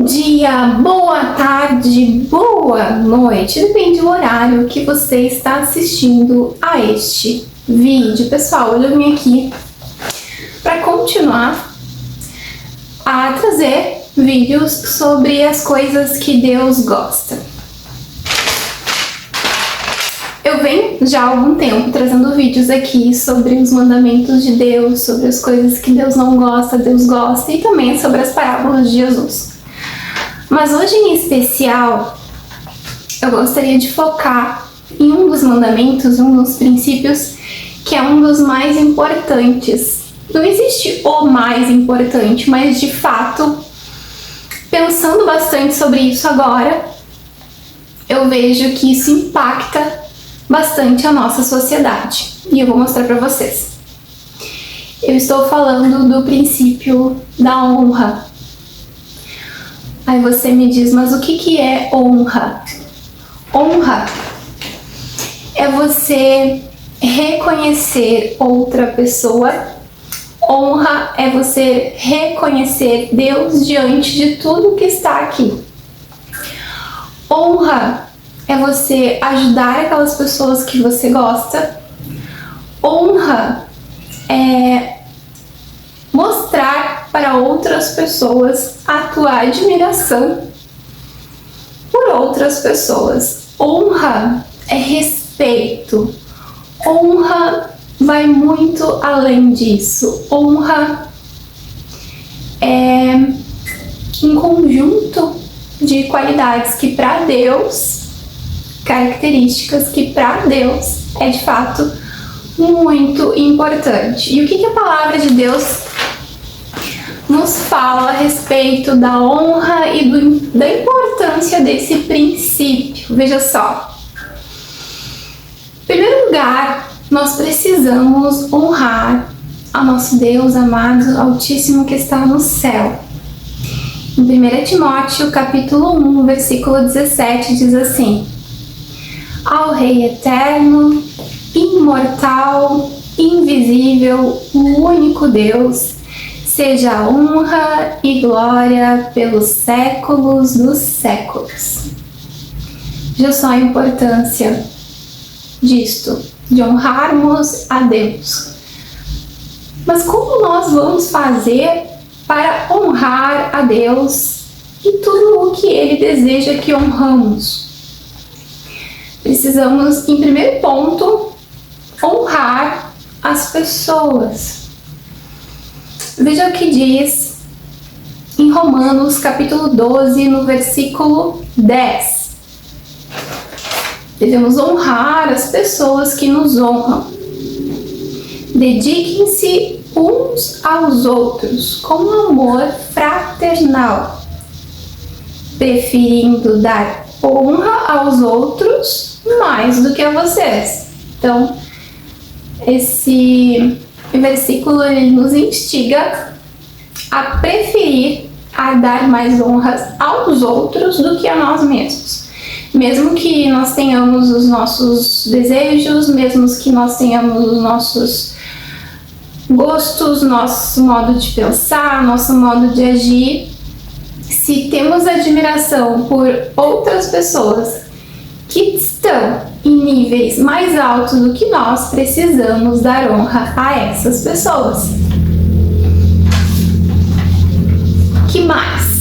dia, boa tarde, boa noite, depende do horário que você está assistindo a este vídeo. Pessoal, eu vim aqui para continuar a trazer vídeos sobre as coisas que Deus gosta. Eu venho já há algum tempo trazendo vídeos aqui sobre os mandamentos de Deus, sobre as coisas que Deus não gosta, Deus gosta, e também sobre as parábolas de Jesus. Mas hoje em especial, eu gostaria de focar em um dos mandamentos, um dos princípios, que é um dos mais importantes. Não existe o mais importante, mas de fato, pensando bastante sobre isso agora, eu vejo que isso impacta bastante a nossa sociedade. E eu vou mostrar para vocês. Eu estou falando do princípio da honra. Aí você me diz, mas o que é honra? Honra é você reconhecer outra pessoa. Honra é você reconhecer Deus diante de tudo que está aqui. Honra é você ajudar aquelas pessoas que você gosta. Honra é mostrar para outras pessoas a tua admiração por outras pessoas. Honra é respeito. Honra vai muito além disso. Honra é um conjunto de qualidades que para Deus, características que para Deus é de fato muito importante. E o que a palavra de Deus nos fala a respeito da honra e da importância desse princípio? Veja só. Em primeiro lugar, nós precisamos honrar ao nosso Deus amado, Altíssimo, que está no céu. Em 1 Timóteo, capítulo 1, versículo 17, diz assim: ao Rei eterno, imortal, invisível, o único Deus, seja a honra e glória pelos séculos dos séculos. Veja só a importância disto, de honrarmos a Deus. Mas como nós vamos fazer para honrar a Deus e tudo o que Ele deseja que honramos? Precisamos, em primeiro ponto, honrar as pessoas. Veja o que diz em Romanos capítulo 12, no versículo 10. Devemos honrar as pessoas que nos honram. Dediquem-se uns aos outros com amor fraternal, preferindo dar honra aos outros mais do que a vocês. Então, esse versículo ele nos instiga a preferir, a dar mais honras aos outros do que a nós mesmos. Mesmo que nós tenhamos os nossos desejos, mesmo que nós tenhamos os nossos gostos, nosso modo de pensar, nosso modo de agir, se temos admiração por outras pessoas que estão em níveis mais altos do que nós, precisamos dar honra a essas pessoas. Que mais?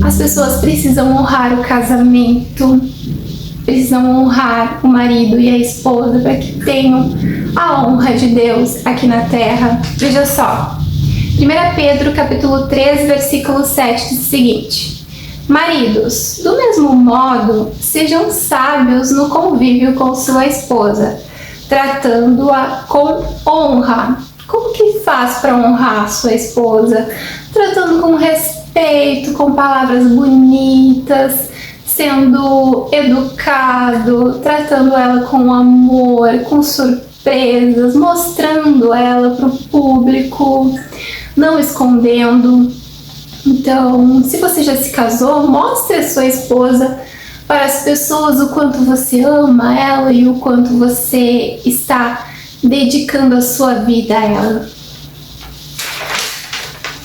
As pessoas precisam honrar o casamento, precisam honrar o marido e a esposa para que tenham a honra de Deus aqui na terra. Veja só, 1 Pedro capítulo 3, versículo 7 diz o seguinte: maridos, do mesmo modo, sejam sábios no convívio com sua esposa, tratando-a com honra. Como que faz para honrar sua esposa? Tratando com respeito, com palavras bonitas, sendo educado, tratando ela com amor, com surpresas, mostrando ela para o público, não escondendo. Então, se você já se casou, mostre a sua esposa para as pessoas o quanto você ama ela e o quanto você está dedicando a sua vida a ela.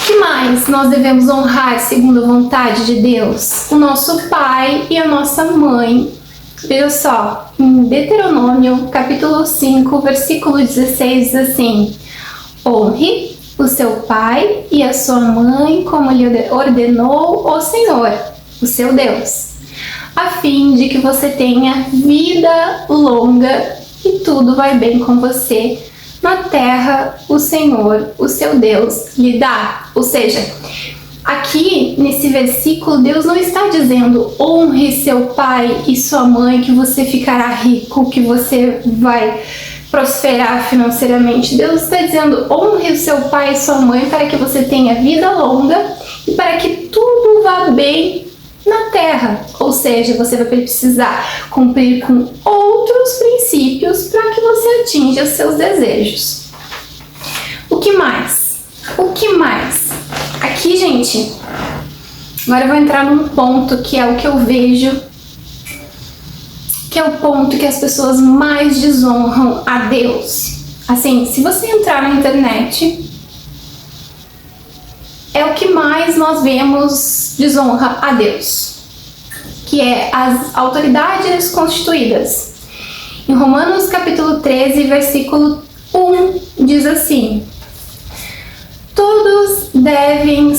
Que mais? mais nós devemos honrar segundo a vontade de Deus? O nosso pai e a nossa mãe. Veja só, em Deuteronômio, capítulo 5, versículo 16, diz assim: honre o seu pai e a sua mãe como lhe ordenou o Senhor, o seu Deus, a fim de que você tenha vida longa e tudo vai bem com você na terra o Senhor, o seu Deus, lhe dá. Ou seja, aqui nesse versículo, Deus não está dizendo honre seu pai e sua mãe que você ficará rico, que você vai prosperar financeiramente. Deus está dizendo honre o seu pai e sua mãe para que você tenha vida longa e para que tudo vá bem na terra. Ou seja, você vai precisar cumprir com outros princípios para que você atinja os seus desejos. O que mais? O que mais? Aqui, gente, agora eu vou entrar num ponto que é o que eu vejo, que é o ponto que as pessoas mais desonram a Deus. Assim, se você entrar na internet, é o que mais nós vemos desonra a Deus, que é as autoridades constituídas. Em Romanos capítulo 13, versículo 1, diz assim: todos devem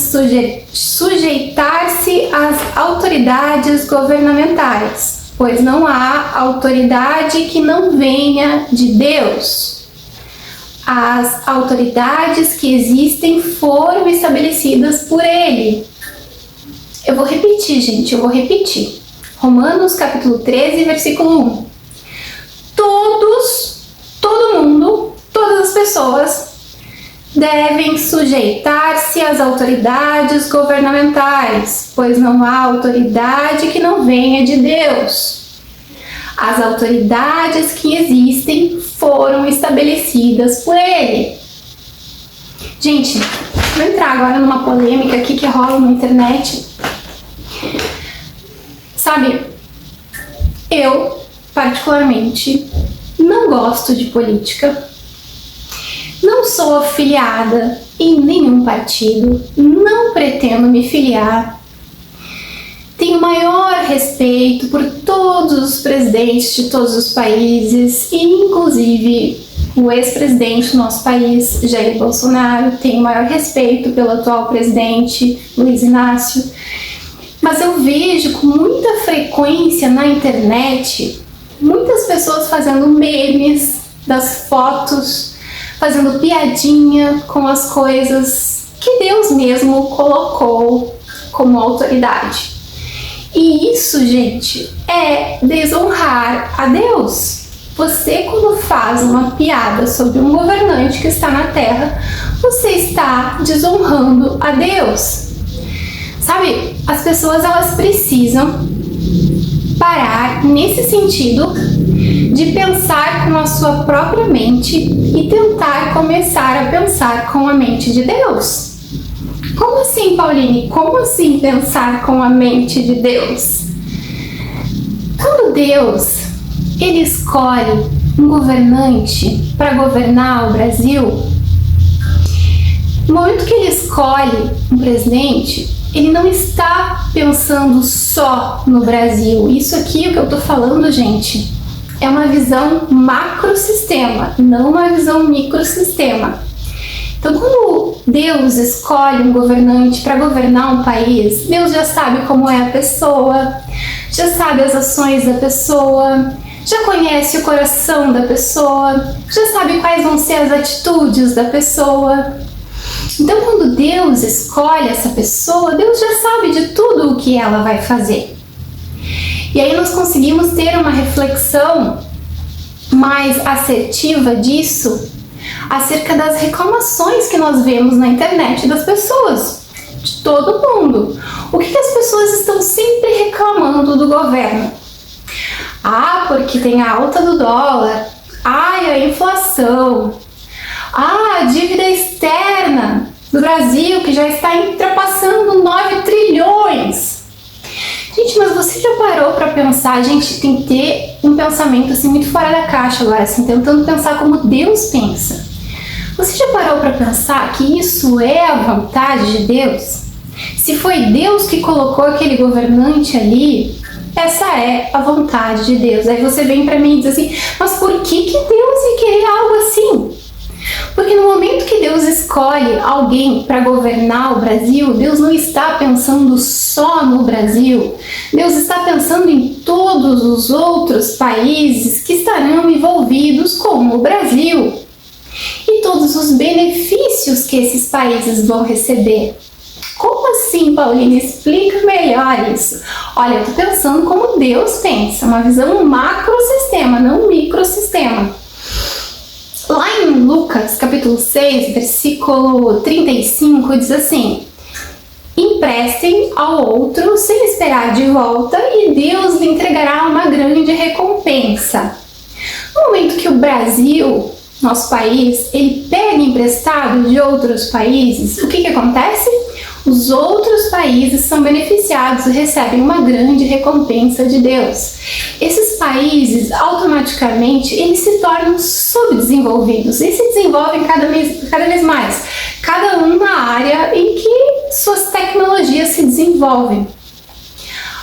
sujeitar-se às autoridades governamentais, pois não há autoridade que não venha de Deus. As autoridades que existem foram estabelecidas por Ele. Eu vou repetir, gente, eu vou repetir. Romanos capítulo 13, versículo 1. Todo mundo, todas as pessoas devem sujeitar-se às autoridades governamentais, pois não há autoridade que não venha de Deus. As autoridades que existem foram estabelecidas por Ele. Gente, vou entrar agora numa polêmica aqui que rola na internet. Sabe, eu, particularmente, não gosto de política. Não sou afiliada em nenhum partido, não pretendo me filiar. Tenho maior respeito por todos os presidentes de todos os países, e inclusive o ex-presidente do nosso país, Jair Bolsonaro. Tenho maior respeito pelo atual presidente, Luiz Inácio. Mas eu vejo com muita frequência na internet muitas pessoas fazendo memes das fotos, fazendo piadinha com as coisas que Deus mesmo colocou como autoridade. E isso, gente, é desonrar a Deus. Você, quando faz uma piada sobre um governante que está na terra, você está desonrando a Deus. Sabe, as pessoas, elas precisam parar nesse sentido de pensar com a sua própria mente e tentar começar a pensar com a mente de Deus. Como assim, Pauline? Como assim pensar com a mente de Deus? Quando Deus, Ele escolhe um governante para governar o Brasil, no momento que Ele escolhe um presidente, Ele não está pensando só no Brasil. Isso aqui, o que eu estou falando, gente, é uma visão macrosistema, não uma visão microsistema. Então, quando Deus escolhe um governante para governar um país, Deus já sabe como é a pessoa, já sabe as ações da pessoa, já conhece o coração da pessoa, já sabe quais vão ser as atitudes da pessoa. Então, quando Deus escolhe essa pessoa, Deus já sabe de tudo o que ela vai fazer. E aí nós conseguimos ter uma reflexão mais assertiva disso, acerca das reclamações que nós vemos na internet das pessoas, de todo mundo. O que as pessoas estão sempre reclamando do governo? Ah, porque tem a alta do dólar. Ai, a inflação. Ah, a dívida externa do Brasil, que já está ultrapassando 9 trilhões. Gente, mas você já parou para pensar? A gente tem que ter um pensamento assim muito fora da caixa agora, assim, tentando pensar como Deus pensa. Você já parou para pensar que isso é a vontade de Deus? Se foi Deus que colocou aquele governante ali, essa é a vontade de Deus. Aí você vem para mim e diz assim, mas por que Deus ia querer algo assim? Porque no momento que Deus escolhe alguém para governar o Brasil, Deus não está pensando só no Brasil. Deus está pensando em todos os outros países que estarão envolvidos com o Brasil. E todos os benefícios que esses países vão receber. Como assim, Paulina? Explica melhor isso. Olha, eu estou pensando como Deus pensa, uma visão macrosistema, não microsistema. Lá em Lucas, capítulo 6, versículo 35, diz assim: emprestem ao outro sem esperar de volta e Deus lhe entregará uma grande recompensa. No momento que o Brasil, nosso país, ele pega emprestado de outros países, o que acontece? Os outros países são beneficiados e recebem uma grande recompensa de Deus. Esses países, automaticamente, eles se tornam subdesenvolvidos e se desenvolvem cada vez mais, cada um na área em que suas tecnologias se desenvolvem.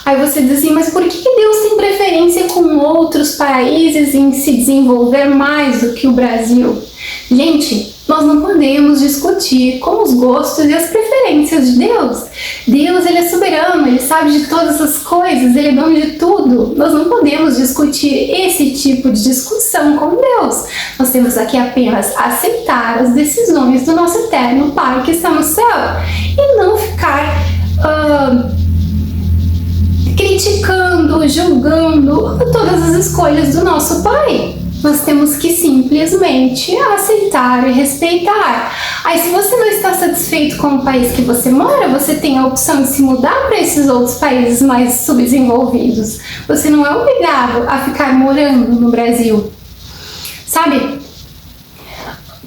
Aí você diz assim, mas por que Deus tem preferência com outros países em se desenvolver mais do que o Brasil? Gente, nós não podemos discutir com os gostos e as preferências de Deus. Deus, ele é soberano, ele sabe de todas as coisas, ele é dono de tudo. Nós não podemos discutir esse tipo de discussão com Deus. Nós temos aqui apenas aceitar as decisões do nosso eterno Pai que está no céu e não ficar criticando, julgando todas as escolhas do nosso Pai. Nós temos que simplesmente aceitar e respeitar. Aí, se você não está satisfeito com o país que você mora, você tem a opção de se mudar para esses outros países mais subdesenvolvidos. Você não é obrigado a ficar morando no Brasil. Sabe?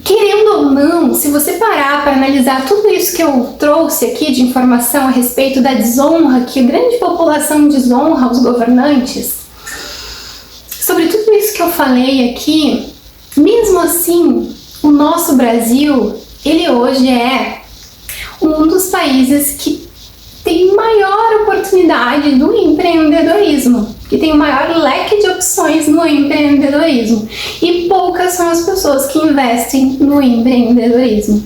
Querendo ou não, se você parar para analisar tudo isso que eu trouxe aqui de informação a respeito da desonra que a grande população desonra os governantes, sobre tudo isso que eu falei aqui, mesmo assim, o nosso Brasil, ele hoje é um dos países que tem maior oportunidade do empreendedorismo, que tem o maior leque de opções no empreendedorismo. E poucas são as pessoas que investem no empreendedorismo.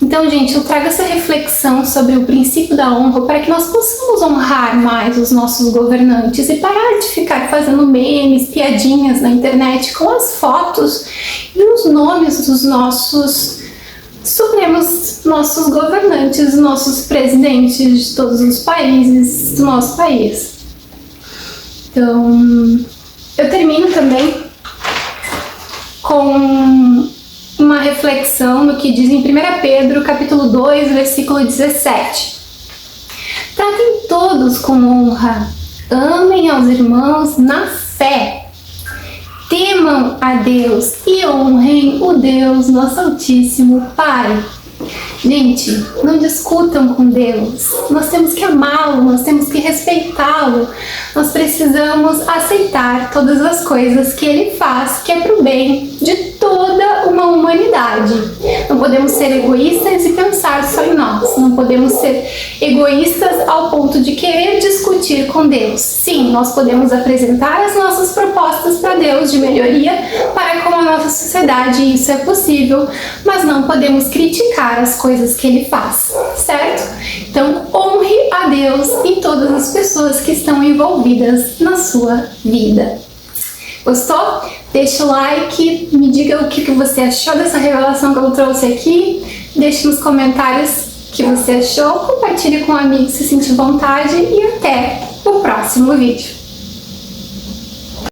Então, gente, eu trago essa reflexão sobre o princípio da honra para que nós possamos honrar mais os nossos governantes e parar de ficar fazendo memes, piadinhas na internet com as fotos e os nomes dos nossos supremos, nossos governantes, nossos presidentes de todos os países do nosso país. Então, eu termino também com uma reflexão no que diz em 1 Pedro, capítulo 2, versículo 17. Tratem todos com honra, amem aos irmãos na fé, temam a Deus e honrem o Deus, nosso Altíssimo Pai. Gente, não discutam com Deus, nós temos que amá-lo, nós temos que respeitá-lo, nós precisamos aceitar todas as coisas que ele faz, que é para o bem de toda uma humanidade. Não podemos ser egoístas e pensar só em nós, não podemos ser egoístas ao ponto de querer discutir com Deus. Sim, nós podemos apresentar as nossas propostas para Deus de melhoria para com a nossa sociedade, isso é possível, mas não podemos criticar as coisas que ele faz, certo? Então, honre a Deus e todas as pessoas que estão envolvidas na sua vida. Gostou? Deixa o like, me diga o que você achou dessa revelação que eu trouxe aqui, deixe nos comentários o que você achou, compartilhe com um amigo se sentir vontade e até o próximo vídeo.